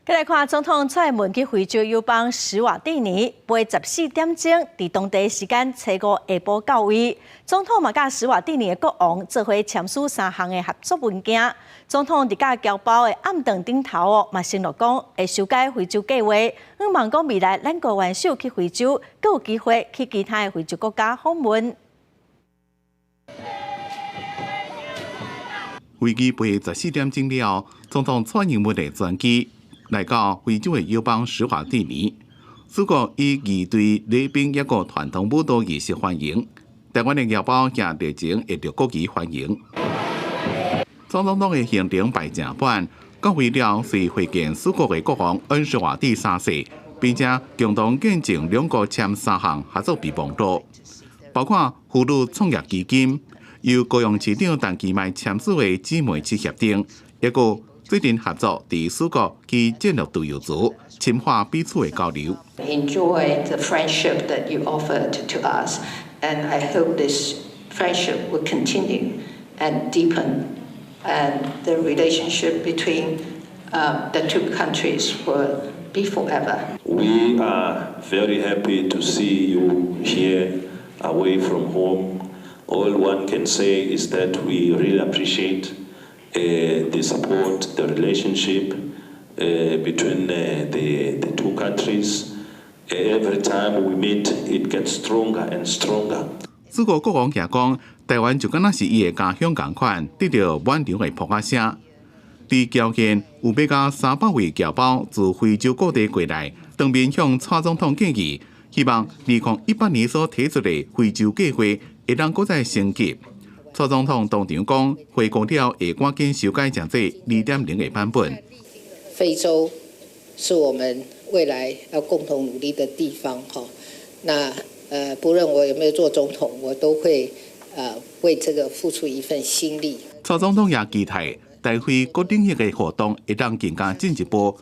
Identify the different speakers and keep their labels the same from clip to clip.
Speaker 1: 再来看总统蔡英文去非洲友邦史瓦蒂尼，晡14点钟，伫当地时间初5下晡到位。总统嘛甲史瓦蒂尼的国王做伙签署3项的合作文件。总统伫甲交包的暗顿顶头嘛承诺讲会修改非洲计划，希望讲未来咱国元首去非洲，更有机会去其他的非洲国家访问。
Speaker 2: 飞机晡14点钟了，总统蔡英文的专机来到非洲的友邦史瓦蒂尼，此国以2队礼宾一个传统舞蹈仪式欢迎。台湾的侨胞也热情会着国旗欢迎。总统的行程排正满，到位了是会见此国的国王恩施瓦蒂3世，并且共同见证两国签3项合作备忘录，包括妇女创业基金。由高雄市长陈其迈签署的姊妹市协定，也有最近合作伫四国及战略旅游组，深化彼此的交流。
Speaker 3: Enjoy the friendship that you offered to us, and I hope this friendship will continue and deepen, and the relationship between the two countries will be forever.
Speaker 4: We are very happy to see you here, away from home. All one can say is that we really appreciate the support, the relationship between the two countries. Every time we meet, it gets stronger and stronger.
Speaker 2: 此国国王也讲，台湾就敢若是伊的家乡同款，得到满场的扑克声。伫交县有要甲300位侨胞自非洲各地过来，当面向蔡总统建议，希望2018年所提出的非洲计划。会当搁再升级。蔡总统当场讲，回顾了会赶紧修改成这2.0的版本。
Speaker 5: 非洲是我们未来要共同努力的地方哈。那不论我有没有做总统，我都会为这个付出一份心力。
Speaker 2: 蔡总统也期待台非各领域的活动会当更加进一步。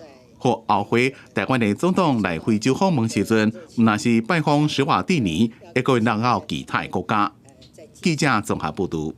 Speaker 2: 或后回台湾的总统来非洲访问时阵，唔那是拜访史瓦蒂尼，还会落到其他国家。记者综合报道。